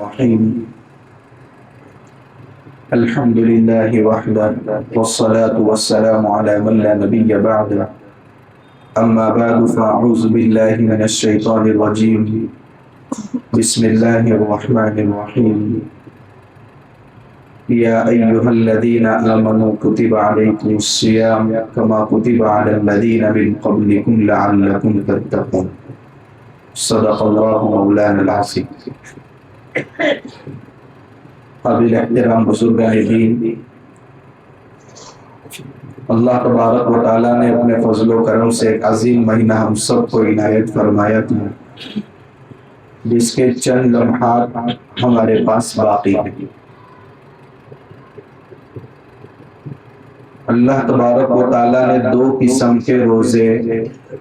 الرحيم الحمد لله وحده والصلاة والسلام على من لا نبي بعده أما بعد فأعوذ بالله من الشيطان الرجيم بسم الله الرحمن الرحيم يا أيها الذين آمنوا كتب عليكم الصيام كما كتب على الذين من قبلكم لعلكم تتقون صدق اللہ مولانا العظیم۔ قابل احترام بزرگان دین، اللہ تبارک و تعالیٰ نے اپنے فضل و کرم سے ایک عظیم مہینہ ہم سب کو عنایت فرمایا تھا، جس کے چند لمحات ہمارے پاس باقی ہیں۔ اللہ تبارک و تعالیٰ نے 2 قسم کے روزے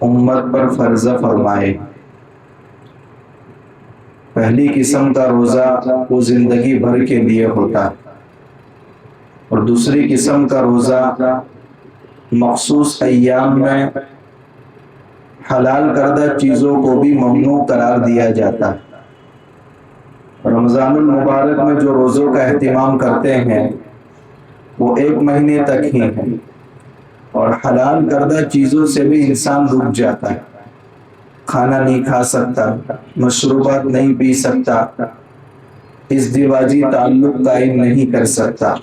امت پر فرض فرمائے۔ پہلی قسم کا روزہ وہ زندگی بھر کے لیے ہوتا، اور دوسری قسم کا روزہ مخصوص ایام میں حلال کردہ چیزوں کو بھی ممنوع قرار دیا جاتا۔ رمضان المبارک میں جو روزوں کا اہتمام کرتے ہیں وہ 1 مہینے تک ہی ہے، اور حلال کردہ چیزوں سے بھی انسان رک جاتا ہے۔ کھانا نہیں کھا سکتا، مشروبات نہیں پی سکتا، ازدواجی تعلق قائم نہیں کر سکتا،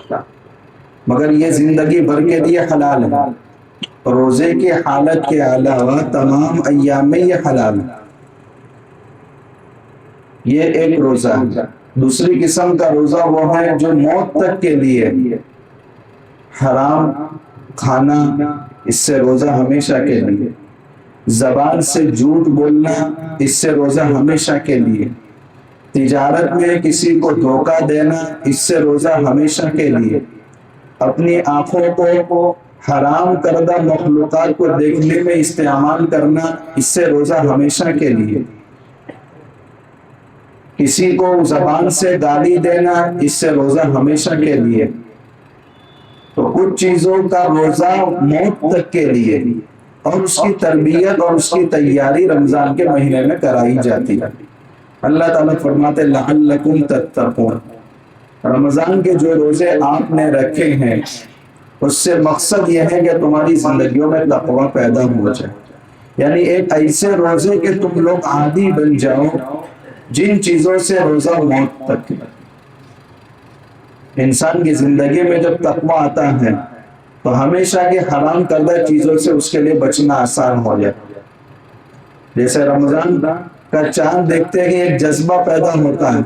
مگر یہ زندگی بھر کے لیے حلال ہے۔ روزے کی حالت کے علاوہ تمام ایام میں یہ حلال ہے۔ یہ ایک روزہ ہے۔ دوسری قسم کا روزہ وہ ہے جو موت تک کے لیے حرام کھانا، اس سے روزہ ہمیشہ کے لیے، زبان سے جھوٹ بولنا، اس سے روزہ ہمیشہ کے لیے، تجارت میں کسی کو دھوکہ دینا، اس سے روزہ ہمیشہ کے لیے، اپنی آنکھوں کو حرام کردہ مخلوقات کو دیکھنے میں استعمال کرنا، اس سے روزہ ہمیشہ کے لیے، کسی کو زبان سے گالی دینا، اس سے روزہ ہمیشہ کے لیے۔ تو کچھ چیزوں کا روزہ موت تک کے لیے، اور اس کی تربیت اور اس کی تیاری رمضان کے مہینے میں کرائی جاتی ہے۔ اللہ تعالیٰ فرماتے لعلکم تتقون، رمضان کے جو روزے آپ نے رکھے ہیں اس سے مقصد یہ ہے کہ تمہاری زندگیوں میں تقوی پیدا ہو جائے، یعنی ایک ایسے روزے کہ تم لوگ عادی بن جاؤ جن چیزوں سے روزہ موت تک۔ انسان کی زندگی میں جب تقوی آتا ہے تو ہمیشہ کے حرام کردہ چیزوں سے اس کے لیے بچنا آسان ہو جائے۔ جیسے رمضان کا چاند دیکھتے ہی ایک جذبہ پیدا ہوتا ہے،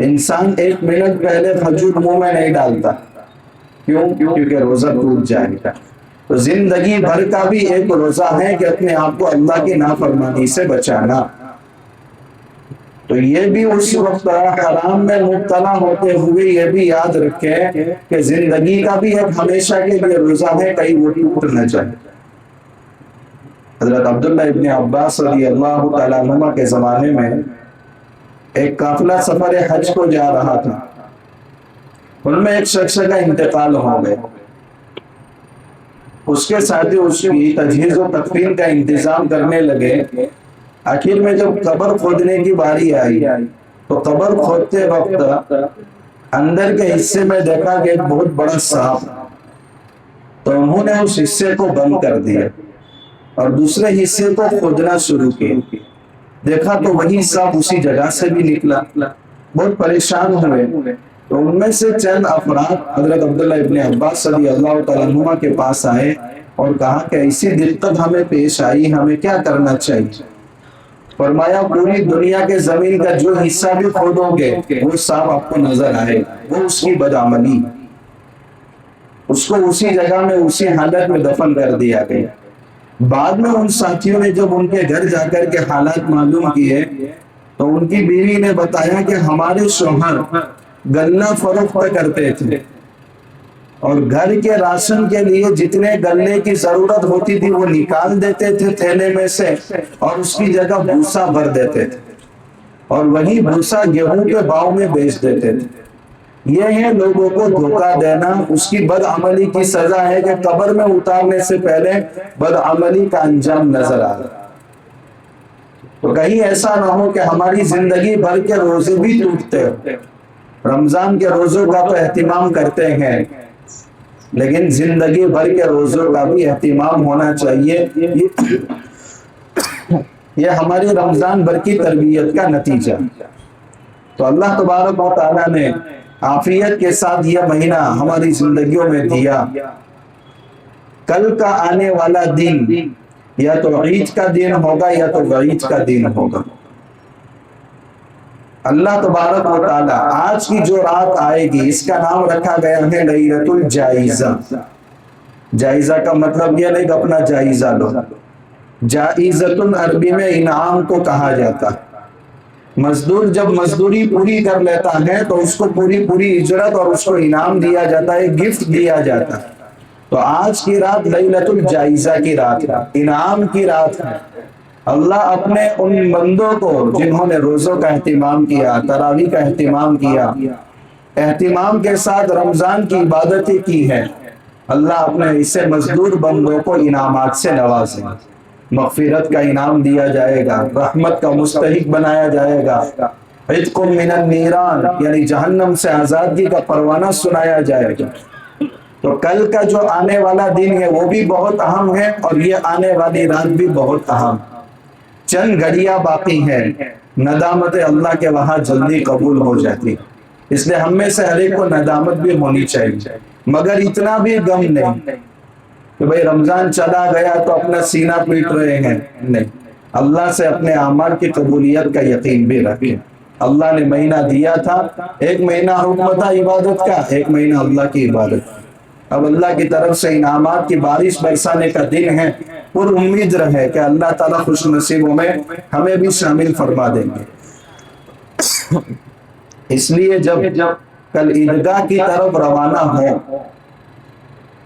انسان 1 منٹ پہلے کھجور منہ میں نہیں ڈالتا، کیوں؟ کیونکہ روزہ ٹوٹ جائے گا۔ تو زندگی بھر کا بھی ایک روزہ ہے کہ اپنے آپ کو اللہ کی نافرمانی سے بچانا۔ تو یہ بھی اس وقت حرام میں مبتلا ہوتے ہوئے یہ بھی یاد رکھیں کہ زندگی کا بھی ایک ہمیشہ کے لیے روزہ ہے، کہیں وہ ٹوٹ نہ جائے۔ حضرت عبداللہ ابن عباس رضی اللہ تعالیٰ عنہ کے زمانے میں ایک قافلہ سفر حج کو جا رہا تھا، ان میں ایک شخص کا انتقال ہو گیا۔ اس کے ساتھی اس کی تجہیز و تکفین کا انتظام کرنے لگے۔ آخر میں جب قبر کھودنے کی باری آئی تو قبر کھودتے وقت اندر کے حصے میں دیکھا کہ ایک بہت بڑا سانپ، تو انہوں نے اس حصے کو بند کر دیا اور دوسرے حصے کو کھودنا شروع کیا۔ دیکھا تو وہی سانپ اسی جگہ سے بھی نکلا۔ بہت پریشان ہوئے تو ان میں سے چند افراد حضرت عبداللہ ابن عباس رضی اللہ تعالیٰ عنہ کے پاس آئے اور کہا کہ ایسی دقت ہمیں پیش آئی، ہمیں کیا کرنا چاہیے؟ فرمایا پوری دنیا کے زمین کا جو حصہ بھی کھودو گے وہ سانپ آپ کو نظر آئے، وہ اس کی بدعملی، اس کو اسی جگہ میں اسی حالت میں دفن کر دیا گیا۔ بعد میں ان ساتھیوں نے جب ان کے گھر جا کر کے حالات معلوم کیے تو ان کی بیوی نے بتایا کہ ہمارے شوہر غلہ فروخت کرتے تھے، اور گھر کے راشن کے لیے جتنے غلے کی ضرورت ہوتی تھی وہ نکال دیتے تھے تھیلے میں سے، اور اس کی جگہ بھوسا بھر دیتے تھے، اور وہی بھوسا گیہوں کے باؤ میں بیچ دیتے تھے۔ یہ ہے لوگوں کو دھوکہ دینا، اس کی بدعملی کی سزا ہے کہ قبر میں اتارنے سے پہلے بدعملی کا انجام نظر آ رہا۔ تو کہیں ایسا نہ ہو کہ ہماری زندگی بھر کے روزے بھی ٹوٹتے ہو. رمضان کے روزوں کا تو اہتمام کرتے ہیں لیکن زندگی بھر کے روزوں کا بھی اہتمام ہونا چاہیے. یہ ہماری رمضان بھر کی تربیت کا نتیجہ. تو اللہ تبارک و تعالیٰ نے عافیت کے ساتھ یہ مہینہ ہماری زندگیوں میں دیا. کل کا آنے والا دن یا تو عید کا دن ہوگا یا تو وعید کا دن ہوگا. اللہ تبارک و تعالیٰ آج کی جو رات آئے گی اس کا نام رکھا گیا ہے لیلۃ الجائزہ. جائزہ کا مطلب یہ نہیں کہ اپنا جائزہ لو. جائزۃ عربی میں انعام کو کہا جاتا ہے. مزدور جب مزدوری پوری کر لیتا ہے تو اس کو پوری اجرت اور اس کو انعام دیا جاتا ہے, گفٹ دیا جاتا ہے. تو آج کی رات لیلۃ الجائزہ کی رات ہے, انعام کی رات ہے. اللہ اپنے ان بندوں کو جنہوں نے روزوں کا اہتمام کیا, تراویح کا اہتمام کیا, اہتمام کے ساتھ رمضان کی عبادتیں کی ہے, اللہ اپنے اسے مزدور بندوں کو انعامات سے نوازے. مغفرت کا انعام دیا جائے گا, رحمت کا مستحق بنایا جائے گا, عتق من النیران یعنی جہنم سے آزادگی کا پروانہ سنایا جائے گا. تو کل کا جو آنے والا دن ہے وہ بھی بہت اہم ہے اور یہ آنے والی رات بھی بہت اہم. چند گھڑیاں باقی ہیں, ندامت اللہ کے وہاں جلدی قبول ہو جاتی, اس لیے ہم میں سے ہر ایک کو ندامت بھی ہونی چاہیے, مگر اتنا بھی غم نہیں کہ بھئی رمضان چلا گیا تو اپنا سینہ پیٹ رہے ہیں. نہیں, اللہ سے اپنے اعمال کی قبولیت کا یقین بھی رکھیں. اللہ نے مہینہ دیا تھا, ایک مہینہ حکم تھا عبادت کا, ایک مہینہ اللہ کی عبادت. اب اللہ کی طرف سے انعامات کی بارش برسانے کا دن ہے, پر امید رہے کہ اللہ تعالیٰ خوش نصیبوں میں ہمیں بھی شامل فرما دیں گے. اس لیے جب کل عیدگاہ کی طرف روانہ ہو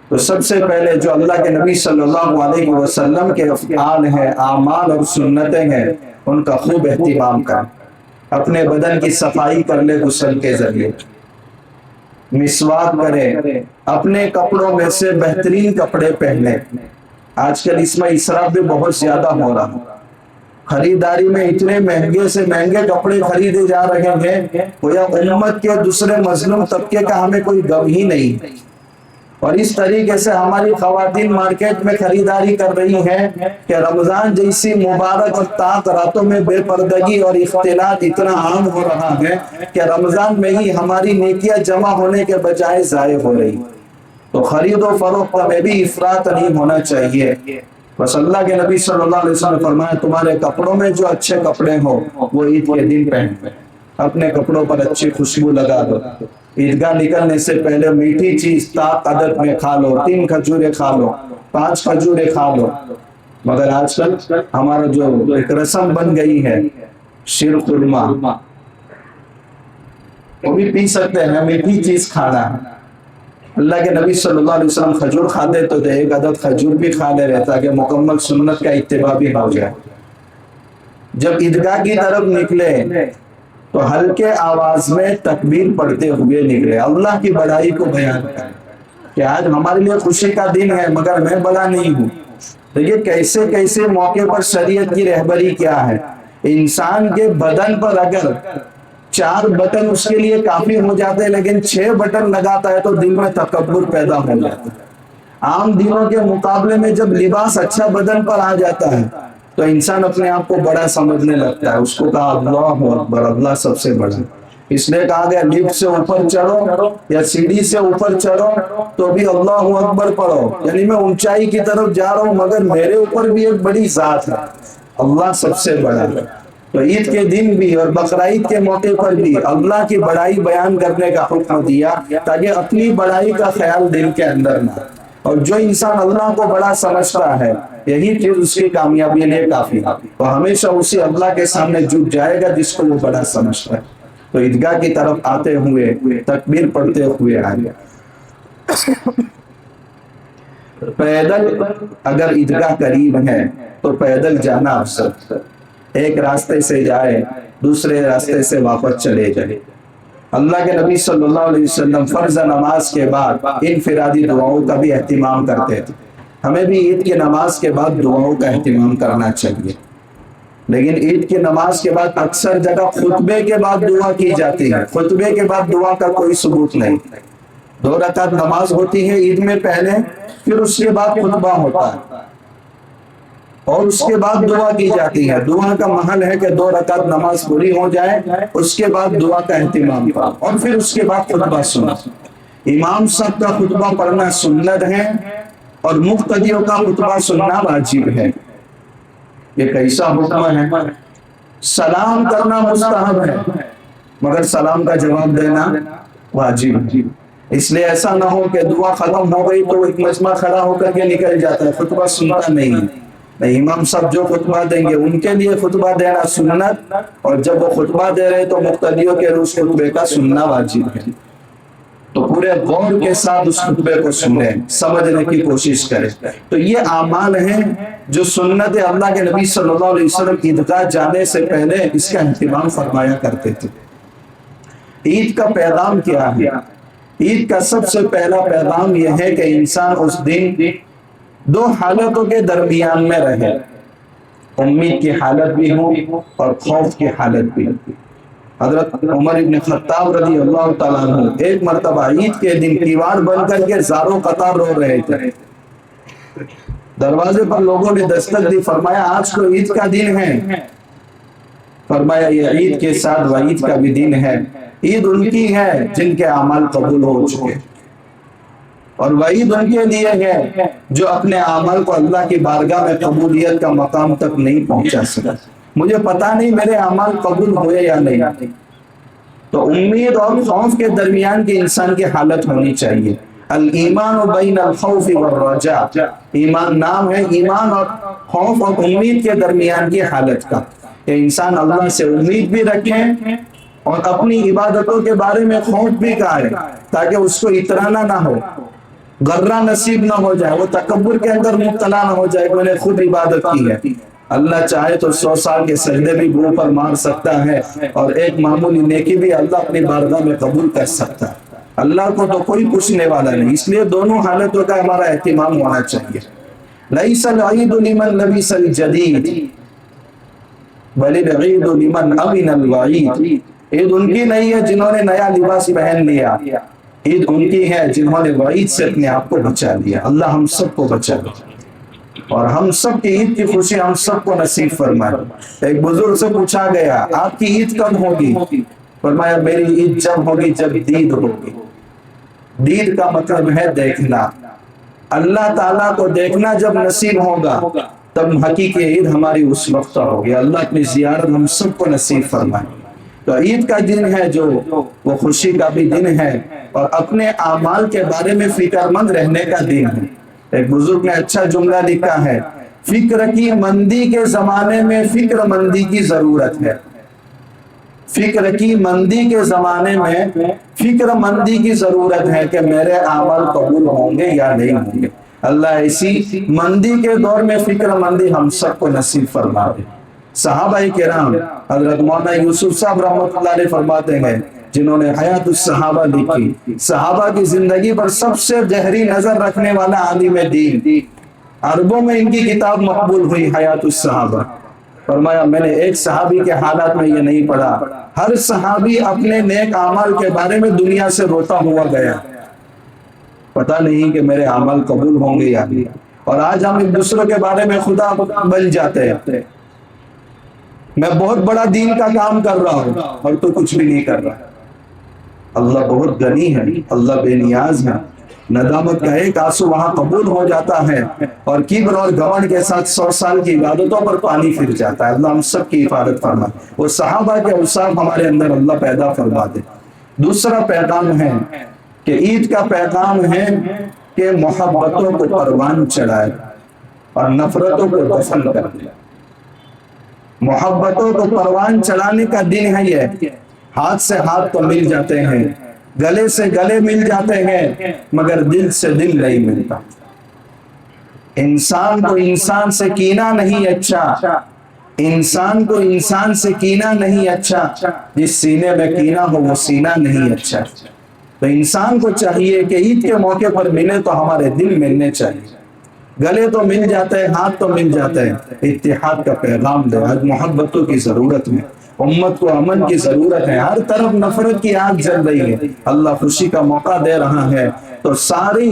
تو سب سے پہلے جو اللہ کے نبی صلی اللہ علیہ وسلم کے افعال ہیں, اعمال اور سنتیں ہیں, ان کا خوب اہتمام کریں. اپنے بدن کی صفائی کر لے غسل کے ذریعے, مسواک کرے, اپنے کپڑوں میں سے بہترین کپڑے پہنے. آج کل اس میں اسراف بھی بہت زیادہ ہو رہا, خریداری میں اتنے مہنگے سے مہنگے کپڑے خریدے جا رہے ہیں گویا امت کے دوسرے مظلوم طبقے کا ہمیں کوئی غم ہی نہیں. اور اس طریقے سے ہماری خواتین مارکیٹ میں خریداری کر رہی ہیں کہ رمضان جیسی مبارک اور طاق راتوں میں بے پردگی اور اختلاط اتنا عام ہو رہا ہے کہ رمضان میں ہی ہماری نیکیاں جمع ہونے کے بجائے ضائع ہو رہی. تو خرید و فروخت میں بھی افراط نہیں ہونا چاہیے. بس اللہ کے نبی صلی اللہ علیہ وسلم نے فرمایا تمہارے کپڑوں میں جو اچھے کپڑے ہوں وہ عید کے دن پہن, اپنے کپڑوں پر اچھی خوشبو لگا دو. عیدگاہ نکلنے سے پہلے میٹھی چیز طاق عدد میں کھا لو, 3 کھجوریں کھا لو, 5 کھجوریں کھا لو. مگر آج کل ہمارا جو ایک رسم بن گئی ہے شیر خرما, وہ بھی پی سکتے ہیں, میٹھی چیز کھانا. اللہ کے نبی صلی اللہ علیہ وسلم کھجور کھاتے تو 1 عدد کھجور بھی کھا لے رہے تاکہ مکمل سنت کا اتباع بھی ہو جائے. جب عیدگاہ کی طرف نکلے تو ہلکے آواز میں تکبیر پڑھتے ہوئے نکلے, اللہ کی بڑائی کو بیان کریں کہ آج ہمارے لیے خوشی کا دن ہے مگر میں بڑا نہیں ہوں. تو یہ کیسے کیسے موقع پر شریعت کی رہبری کیا ہے. انسان کے بدن پر اگر 4 بٹن اس کے لیے کافی ہو جاتے ہیں لیکن 6 بٹن لگاتا ہے تو دل میں تکبر پیدا ہو جاتا ہے. عام دنوں کے مقابلے میں جب لباس اچھا بدن پر آ جاتا ہے تو انسان اپنے آپ کو بڑا سمجھنے لگتا ہے. اس کو کہا اللہ اکبر, اللہ سب سے بڑا. اس لیے کہا گیا لفٹ سے اوپر چڑھو یا سیڑھی سے اوپر چڑھو تو بھی اللہ اکبر پڑھو, یعنی میں اونچائی کی طرف جا رہا ہوں مگر میرے اوپر بھی ایک بڑی ذات ہے, اللہ سب سے بڑا ہے. تو عید کے دن بھی اور بقرعید کے موقع پر بھی اللہ کی بڑائی بیان کرنے کا حکم دیا تاکہ اپنی بڑائی کا خیال دل کے اندر نہ. اور جو انسان اللہ کو بڑا سمجھتا ہے یہی چیز اس کی کامیابی لیے کافی ہے, وہ ہمیشہ اسی اللہ کے سامنے جھک جائے گا جس کو وہ بڑا سمجھتا ہے. تو عیدگاہ کی طرف آتے ہوئے تکبیر پڑھتے ہوئے آئے. پیدل اگر عیدگاہ قریب ہے تو پیدل جانا افضل. ایک راستے سے جائے دوسرے راستے سے واپس چلے جائے. اللہ کے نبی صلی اللہ علیہ وسلم فرض نماز کے بعد انفرادی دعاؤں کا بھی اہتمام کرتے تھے. ہمیں بھی عید کی نماز کے بعد دعاؤں کا اہتمام کرنا چاہیے. لیکن عید کی نماز کے بعد اکثر جگہ خطبے کے بعد دعا کی جاتی ہے، خطبے کے بعد دعا کا کوئی ثبوت نہیں۔ 2 رکعت نماز ہوتی ہے عید میں پہلے، پھر اس کے بعد خطبہ ہوتا ہے اور اس کے بعد دعا کی جاتی ہے۔ دعا کا محل ہے کہ 2 رکعت نماز پوری ہو جائے، اس کے بعد دعا کا اہتمام کرو اور پھر اس کے بعد خطبہ سنو۔ امام صاحب کا خطبہ پڑھنا سنت ہے اور مقتدیوں کا خطبہ سننا واجب ہے۔ یہ کیسا حکم ہے؟ سلام کرنا مستحب ہے مگر سلام کا جواب دینا واجب ہے۔ اس لیے ایسا نہ ہو کہ دعا ختم ہو گئی تو ایک مجمع کھڑا ہو کر کے نکل جاتا ہے، خطبہ سنتا نہیں ہے۔ نہیں، امام صاحب جو خطبہ دیں گے ان کے لیے خطبہ دینا سنت، اور جب وہ خطبہ دے رہے تو مقتدیوں کے اس خطبے کا سننا واجب ہے۔ تو پورے غور کے ساتھ اس خطبے کو سنیں، سمجھنے کی کوشش کریں۔ تو یہ اعمال ہیں جو سنت اللہ کے نبی صلی اللہ علیہ وسلم عیدگاہ جانے سے پہلے اس کا اہتمام فرمایا کرتے تھے۔ عید کا پیغام کیا ہے؟ عید کا سب سے پہلا پیغام یہ ہے کہ انسان اس دن 2 حالتوں کے درمیان میں رہے، امید کی حالت بھی ہو اور خوف کی حالت بھی۔ حضرت عمر ابن خطاب رضی اللہ تعالیٰ عنہ ایک مرتبہ عید کے دن کیوان بن کر کے زاروں قطار رو رہے تھے۔ دروازے پر لوگوں نے دستک دی، فرمایا آج کو عید کا دن ہے۔ فرمایا یہ عید کے ساتھ وعید کا بھی دن ہے۔ عید ان کی ہے جن کے اعمال قبول ہو چکے، اور وعید ان کے لیے ہے جو اپنے اعمال کو اللہ کی بارگاہ میں قبولیت کا مقام تک نہیں پہنچا سکا۔ مجھے پتا نہیں میرے اعمال قبول ہوئے یا نہیں۔ تو امید اور خوف کے درمیان کی انسان کی حالت ہونی چاہیے۔ الایمان بین الخوف والرجاء، ایمان نام ہے ایمان اور خوف اور امید کے درمیان کی حالت کا، کہ انسان اللہ سے امید بھی رکھے اور اپنی عبادتوں کے بارے میں خوف بھی کرے، تاکہ اس کو اترانا نہ ہو، غرہ نصیب نہ ہو جائے، وہ تکبر کے اندر مبتلا نہ ہو جائے کہ میں نے خود عبادت کی ہے۔ اللہ چاہے تو 100 سال کے سجدے بھی منہ پر مار سکتا ہے اور ایک معمولی نیکی بھی اللہ اپنی بارگاہ میں قبول کر سکتا ہے۔ اللہ کو تو کوئی پوچھنے والا نہیں، اس لیے دونوں حالتوں کا ہمارا اہتمام ہونا چاہیے۔ لیس العید لمن لبس الجدید بل العید لمن امن الوعید، عید ان کی نہیں ہے جنہوں نے نیا لباس پہن لیا، عید ان کی ہے جنہوں نے وعید سے اپنے آپ کو بچا لیا۔ اللہ ہم سب کو بچا لیا اور ہم سب کی عید کی خوشی ہم سب کو نصیب فرمائے۔ ایک بزرگ سے پوچھا گیا آپ کی عید کب ہوگی؟ فرمایا میری عید جب ہوگی جب دید ہوگی۔ دید کا مطلب ہے دیکھنا، اللہ تعالیٰ کو دیکھنا جب نصیب ہوگا تب حقیقی عید ہماری اس وقت ہوگی۔ اللہ اپنی زیارت ہم سب کو نصیب فرمائے۔ تو عید کا دن ہے جو وہ خوشی کا بھی دن ہے اور اپنے اعمال کے بارے میں فکر مند رہنے کا دن ہے۔ ایک بزرگ نے اچھا جملہ لکھا ہے، فکر کی مندی کے زمانے میں فکر مندی کی ضرورت ہے۔ فکر کی مندی کے زمانے میں فکر مندی کی ضرورت ہے کہ میرے اعمال قبول ہوں گے یا نہیں ہوں گے۔ اللہ ایسی مندی کے دور میں فکر مندی ہم سب کو نصیب فرما دے۔ صحابہ کرام حضرت مولانا یوسف صاحب رحمۃ اللہ علیہ فرماتے ہیں، جنہوں نے حیات الصحابہ لکھی، صحابہ کی زندگی پر سب سے گہری نظر رکھنے والا عالم دین، عربوں میں ان کی کتاب مقبول ہوئی حیات الصحابہ۔ فرمایا میں نے ایک صحابی کے حالات میں یہ نہیں پڑھا، ہر صحابی اپنے نیک اعمال کے بارے میں دنیا سے روتا ہوا گیا، پتہ نہیں کہ میرے اعمال قبول ہوں گے یا نہیں۔ اور آج ہم ایک دوسرے کے بارے میں خدا بن جاتے ہیں، میں بہت بڑا دین کا کام کر رہا ہوں اور تو کچھ بھی نہیں کر رہا۔ اللہ بہت غنی ہے، اللہ بے نیاز ہے، ندامت کا ایک آنسو وہاں قبول ہو جاتا ہے اور کبر اور گھمنڈ کے ساتھ 100 سال کی عبادتوں پر پانی پھر جاتا ہے۔ اللہ ہم سب کی حفاظت فرمائے، وہ صحابہ کے اوصاف ہمارے اندر اللہ پیدا فرما دے۔ دوسرا پیغام ہے کہ عید کا پیغام ہے کہ محبتوں کو پروان چڑھائے اور نفرتوں کو دفن کر دے۔ محبتوں کو پروان چڑھانے کا دن ہے یہ۔ ہاتھ سے ہاتھ تو مل جاتے ہیں، گلے سے گلے مل جاتے ہیں، مگر دل سے دل نہیں ملتا۔ انسان کو انسان سے کینہ نہیں اچھا، انسان کو انسان سے کینہ نہیں اچھا، جس سینے میں کینہ ہو وہ سینہ نہیں اچھا۔ تو انسان کو چاہیے کہ عید کے موقع پر ملے تو ہمارے دل ملنے چاہیے، گلے تو مل جاتے ہیں، ہاتھ تو مل جاتے ہیں، اتحاد کا پیغام دے۔ آج محبتوں کی ضرورت ہے، امت کو امن کی ضرورت ہے، ہر طرف نفرت کی آگ جل رہی ہے، اللہ خوشی کا موقع دے رہا ہے، تو ساری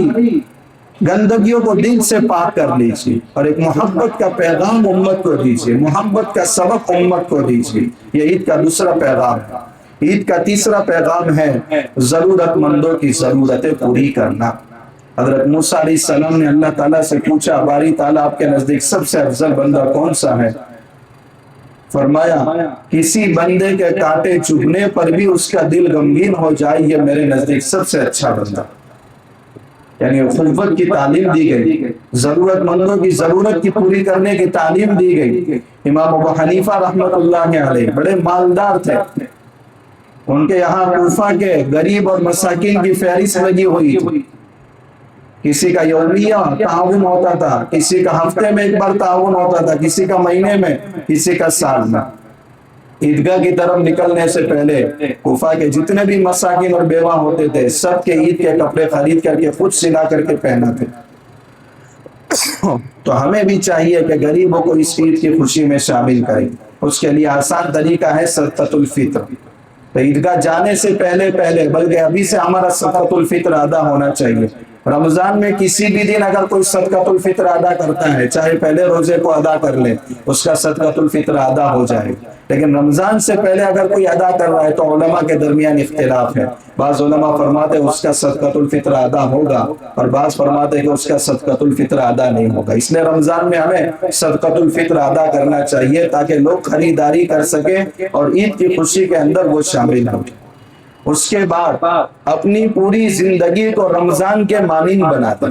گندگیوں کو دل سے پاک کر لیجیے اور ایک محبت کا پیغام امت کو دیجیے، محبت کا سبق امت کو دیجیے۔ یہ عید کا دوسرا پیغام ہے۔ عید کا تیسرا پیغام ہے ضرورت مندوں کی ضرورتیں پوری کرنا۔ حضرت موسیٰ علیہ السلام نے اللہ تعالیٰ سے پوچھا، باری تعالیٰ آپ کے نزدیک سب سے افضل بندہ کون سا ہے؟ فرمایا کسی بندے کے کانٹے چبھنے پر بھی اس کا دل غمگین ہو جائے، یہ میرے نزدیک سب سے اچھا بندہ۔ یعنی خلوت کی تعلیم دی گئی، ضرورت مندوں کی ضرورت کی پوری کرنے کی تعلیم دی گئی۔ امام ابو حنیفہ رحمۃ اللہ علیہ بڑے مالدار تھے، ان کے یہاں کوفہ کے غریب اور مساکین کی فہرست لگی ہوئی تھی، کسی کا یومیہ تعاون ہوتا تھا، کسی کا ہفتے میں ایک بار تعاون ہوتا تھا، کسی کا مہینے میں، کسی کا سال میں۔ عیدگاہ کی طرف نکلنے سے پہلے کوفہ کے جتنے بھی مساکین اور بیوہ ہوتے تھے، سب کے عید کے کپڑے خرید کر کے خود سلا کر کے پہناتے۔ تو ہمیں بھی چاہیے کہ غریبوں کو اس عید کی خوشی میں شامل کریں۔ اس کے لیے آسان طریقہ ہے صدقۃ الفطر۔ تو عیدگاہ جانے سے پہلے بلکہ ابھی سے ہمارا صدقۃ الفطر ادا ہونا چاہیے۔ رمضان میں کسی بھی دن اگر کوئی صدقۃ الفطر ادا کرتا ہے، چاہے پہلے روزے کو ادا کر لے، اس کا صدقۃ الفطر ادا ہو جائے۔ لیکن رمضان سے پہلے اگر کوئی ادا کر رہا ہے تو علماء کے درمیان اختلاف ہے۔ بعض علماء فرماتے ہیں اس کا صدقۃ الفطر ادا ہوگا، اور بعض فرماتے ہیں کہ اس کا صدقۃ الفطر ادا نہیں ہوگا۔ اس لیے رمضان میں ہمیں صدقۃ الفطر ادا کرنا چاہیے تاکہ لوگ خریداری کر سکیں اور عید کی خوشی کے اندر وہ شامل ہوں۔ اس کے بعد اپنی پوری زندگی کو رمضان کے مانند بناتے،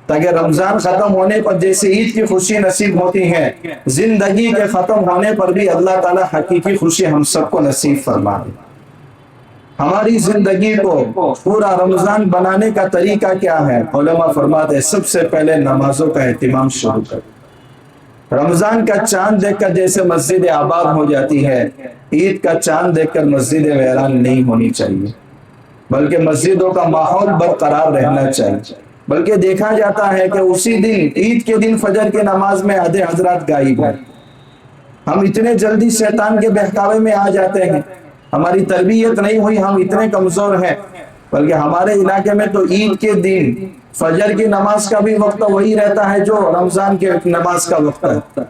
تاکہ رمضان ختم ہونے پر جیسے عید کی خوشی نصیب ہوتی ہے، زندگی کے ختم ہونے پر بھی اللہ تعالیٰ حقیقی خوشی ہم سب کو نصیب فرما دے۔ ہماری زندگی کو پورا رمضان بنانے کا طریقہ کیا ہے؟ علماء فرماتے ہیں سب سے پہلے نمازوں کا اہتمام شروع کر۔ رمضان کا چاند دیکھ کر جیسے مسجد آباد ہو جاتی ہے، عید کا چاند دیکھ کر مسجد ویران نہیں ہونی چاہیے، بلکہ مسجدوں کا ماحول برقرار رہنا چاہیے۔ بلکہ دیکھا جاتا ہے کہ اسی دن، عید کے دن فجر کی نماز میں آدھے حضرات غائب ہیں۔ ہم اتنے جلدی شیطان کے بہکاوے میں آ جاتے ہیں، ہماری تربیت نہیں ہوئی، ہم اتنے کمزور ہیں۔ بلکہ ہمارے علاقے میں تو عید کے دن فجر کی نماز کا بھی وقت وہی رہتا ہے جو رمضان کے نماز کا وقت ہے،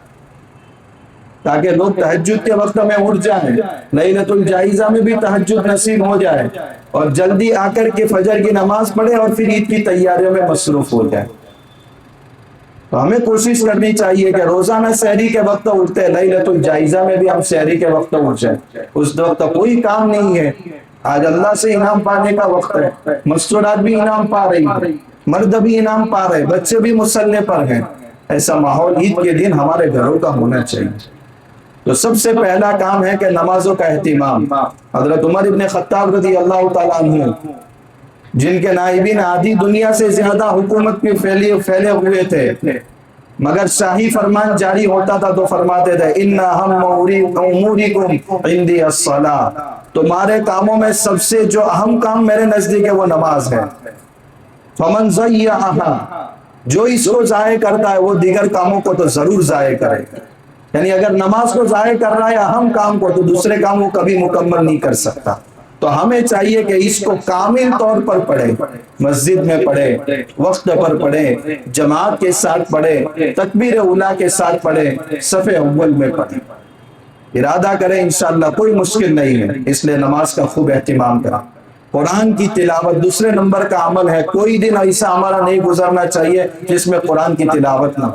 تاکہ لوگ تہجد کے وقت میں اٹھ جائیں، لیلۃ الجائزہ میں بھی تہجد نصیب ہو جائے، اور جلدی آ کر کے فجر کی نماز پڑھے اور پھر عید کی تیاریوں میں مصروف ہو جائے۔ تو ہمیں کوشش کرنی چاہیے کہ روزانہ سحری کے وقت اٹھتے، لیلۃ الجائزہ میں بھی ہم سحری کے وقت اٹھ جائیں۔ اس وقت کوئی کام نہیں ہے، آج اللہ سے انعام پانے کا وقت ہے، مستورات بھی انعام پا رہی ہیں، مرد بھی انعام پا رہے، بچے بھی مسلح پر ہیں۔ ایسا ماحول عید کے دن ہمارے گھروں کا ہونا چاہیے۔ تو سب سے پہلا کام ہے کہ نمازوں کا اہتمام۔ حضرت عمر ابن خطاب رضی اللہ تعالیٰ عنہ، جن کے نائبین آدھی دنیا سے زیادہ حکومت میں پھیلے ہوئے تھے، مگر شاہی فرمان جاری ہوتا تھا تو فرماتے تھے اِنَّ أَهَمَّ أُمُورِكُمْ عِنْدِي الصَّلَاةُ، تمہارے کاموں میں سب سے جو اہم کام میرے نزدیک ہے وہ نماز ہے۔ فَمَنْ ضَيَّعَهَا، جو اس کو ضائع کرتا ہے وہ دیگر کاموں کو تو ضرور ضائع کرے۔ یعنی اگر نماز کو ضائع کر رہا ہے اہم کام کو، تو دوسرے کام وہ کبھی مکمل نہیں کر سکتا۔ تو ہمیں چاہیے کہ اس کو کامل طور پر پڑھے، مسجد میں پڑھے، وقت پر پڑھے، جماعت کے ساتھ پڑھے، تکبیر اولیٰ کے ساتھ پڑھے، صف اول میں پڑھے۔ ارادہ کریں، انشاءاللہ کوئی مشکل نہیں ہے، اس لیے نماز کا خوب اہتمام کریں۔ قرآن کی تلاوت دوسرے نمبر کا عمل ہے، کوئی دن ایسا ہمارا نہیں گزرنا چاہیے جس میں قرآن کی تلاوت نہ۔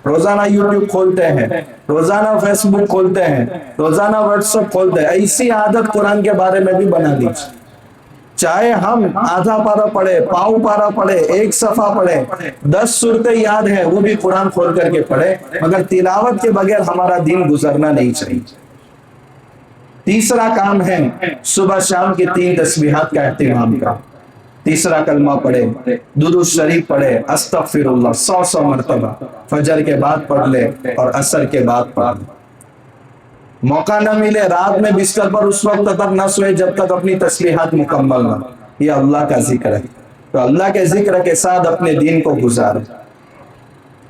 روزانہ یوٹیوب کھولتے ہیں، روزانہ فیس بک کھولتے ہیں، روزانہ واٹس ایپ کھولتے ہیں، ایسی عادت قرآن کے بارے میں بھی بنا لیجیے۔ چاہے ہم آدھا پارہ پڑھے، پاؤں پارہ پڑھے، ایک صفحہ پڑھے، 10 سورتیں یاد ہیں وہ بھی قرآن کھول کر کے پڑھے، مگر تلاوت کے بغیر ہمارا دن گزرنا نہیں چاہیے۔ تیسرا کام ہے صبح شام کی 3 تسبیحات کا اہتمام کا۔ تیسرا کلمہ پڑھے، درود شریف پڑھے، استغفر اللہ 100 مرتبہ، فجر کے بعد پڑھ لے اور عصر کے بعد پڑھ لے۔ موقع نہ ملے رات میں بستر پر اس وقت تک نہ سوئے جب تک اپنی تسبیحات مکمل نہ۔ یہ اللہ کا ذکر ہے، تو اللہ کے ذکر کے ساتھ اپنے دین کو گزارے۔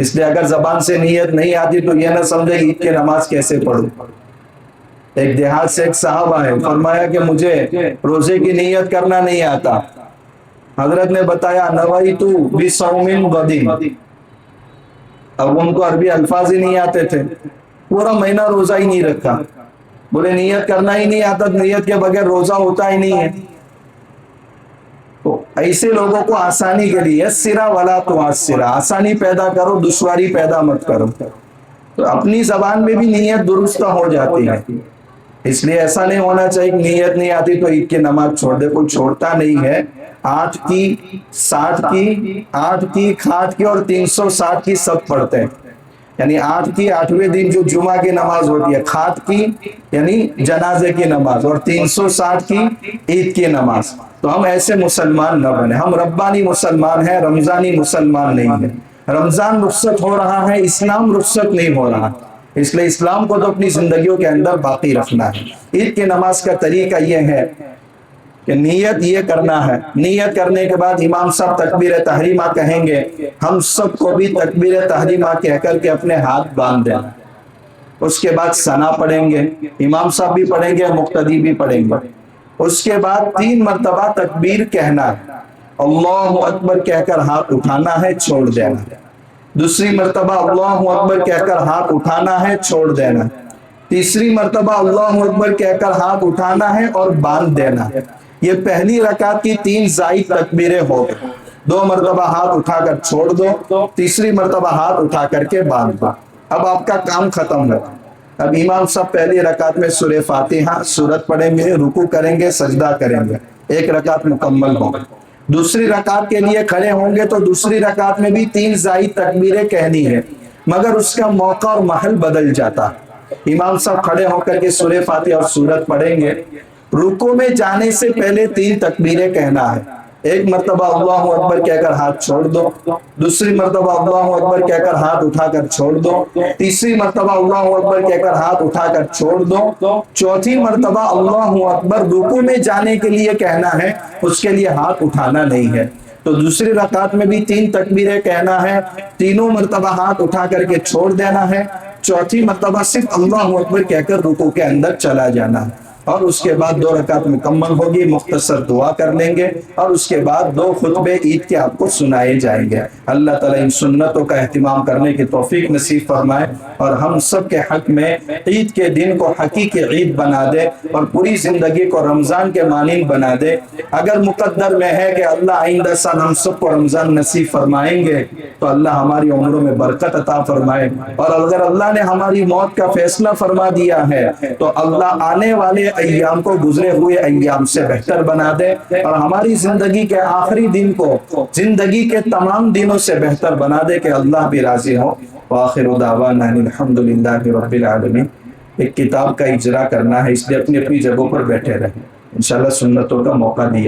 اس لیے اگر زبان سے نیت نہیں آتی تو یہ نہ سمجھے عید کی نماز کیسے پڑھوں. ایک دیہات سے ایک صاحب آئے, فرمایا کہ مجھے روزے کی نیت کرنا نہیں آتا. حضرت نے بتایا نویتو بصوم غد. اب ان کو عربی الفاظ ہی نہیں آتے تھے, پورا مہینہ روزہ ہی نہیں رکھا. بولے نیت کرنا ہی نہیں آتا, نیت کے بغیر روزہ ہوتا ہی نہیں ہے. تو ایسے لوگوں کو آسانی کے لیے یسرا ولا تعسرا, آسانی پیدا کرو دشواری پیدا مت کرو. تو اپنی زبان میں بھی نیت درست ہو جاتی ہے. اس لیے ایسا نہیں ہونا چاہیے کہ نیت نہیں آتی تو عید کی نماز چھوڑ دے. کوئی چھوڑتا نہیں ہے. 8 کی 60 کی 8 کی کھاٹ کی اور 360 کی سب پڑھتے ہیں. یعنی 8 کی 8ویں دن جو جمعہ کی نماز ہوتی ہے, کھاٹ کی یعنی جنازے کی نماز, اور 360 کی عید کی نماز. تو ہم ایسے مسلمان نہ بنے. ہم ربانی مسلمان ہیں, رمضانی مسلمان نہیں ہیں. رمضان رخصت ہو رہا ہے, اسلام رخصت نہیں ہو رہا. اس لیے اسلام کو تو اپنی زندگیوں کے اندر باقی رکھنا ہے. عید کی نماز کا طریقہ یہ ہے کہ نیت یہ کرنا ہے. نیت کرنے کے بعد امام صاحب تکبیر تحریمہ کہیں گے, ہم سب کو بھی تکبیر تحریمہ کہہ کر کے اپنے ہاتھ باندھ دینا. اس کے بعد ثنا پڑھیں گے, امام صاحب بھی پڑھیں گے, مقتدی بھی پڑھیں گے. اس کے بعد 3 مرتبہ تکبیر کہنا ہے. اللہ اکبر کہہ کر ہاتھ اٹھانا ہے, چھوڑ دینا. دوسری مرتبہ اللہ اکبر کہہ کر ہاتھ اٹھانا ہے, چھوڑ دینا. تیسری مرتبہ اللہ اکبر کہہ کر ہاتھ اٹھانا ہے اور باندھ دینا. یہ پہلی رکعت کی 3 زائد تکبیریں ہو گئی. 2 مرتبہ ہاتھ اٹھا کر چھوڑ دو, تیسری مرتبہ ہاتھ اٹھا کر کے باندھ دو. اب آپ کا کام ختم ہو. اب امام صاحب پہلی رکعت میں سورہ فاتحہ سورت پڑھیں گے, رکوع کریں گے, سجدہ کریں گے, 1 رکعت مکمل ہو. دوسری رکعت کے لیے کھڑے ہوں گے تو دوسری رکعت میں بھی 3 زائد تکبیریں کہنی ہے, مگر اس کا موقع اور محل بدل جاتا. امام صاحب کھڑے ہو کر کے سورہ فاتحہ اور سورت پڑھیں گے. رکوع میں جانے سے پہلے 3 تکبیریں کہنا ہے. 1 مرتبہ اللہ اکبر کہہ کر ہاتھ چھوڑ دو, دوسری مرتبہ اللہ اکبر کہہ کر ہاتھ اٹھا کر چھوڑ دو, تیسری مرتبہ اللہ اکبر کہہ کر ہاتھ اٹھا کر چھوڑ دو, چوتھی مرتبہ اللہ اکبر رکوع میں جانے کے لیے کہنا ہے, اس کے لیے ہاتھ اٹھانا نہیں ہے. تو دوسری رکعت میں بھی 3 تکبیریں کہنا ہے, تینوں مرتبہ ہاتھ اٹھا کر کے چھوڑ دینا ہے, چوتھی مرتبہ صرف اللہ اکبر کہہ کر رکوع کے اندر چلا جانا ہے. اور اس کے بعد 2 رکعت مکمل ہوگی, مختصر دعا کر لیں گے, اور اس کے بعد 2 خطبے عید کے آپ کو سنائے جائیں گے. اللہ تعالیٰ ان سنتوں کا اہتمام کرنے کی توفیق نصیب فرمائے, اور ہم سب کے حق میں عید کے دن کو حقیقی عید بنا دے, اور پوری زندگی کو رمضان کے مانند بنا دے. اگر مقدر میں ہے کہ اللہ آئندہ سال ہم سب کو رمضان نصیب فرمائیں گے تو اللہ ہماری عمروں میں برکت عطا فرمائے, اور اگر اللہ نے ہماری موت کا فیصلہ فرما دیا ہے تو اللہ آنے والے ایام کو گزرے ہوئے ایام سے بہتر بنا دے, اور ہماری زندگی کے آخری دن کو زندگی کے تمام دنوں سے بہتر بنا دے کہ اللہ بھی راضی ہو. وآخر دعوانا الحمدللہ رب العالمین. ایک کتاب کا اجرا کرنا ہے, اس لیے اپنی اپنی جگہوں پر بیٹھے رہیں. انشاءاللہ سنتوں کا موقع دیا.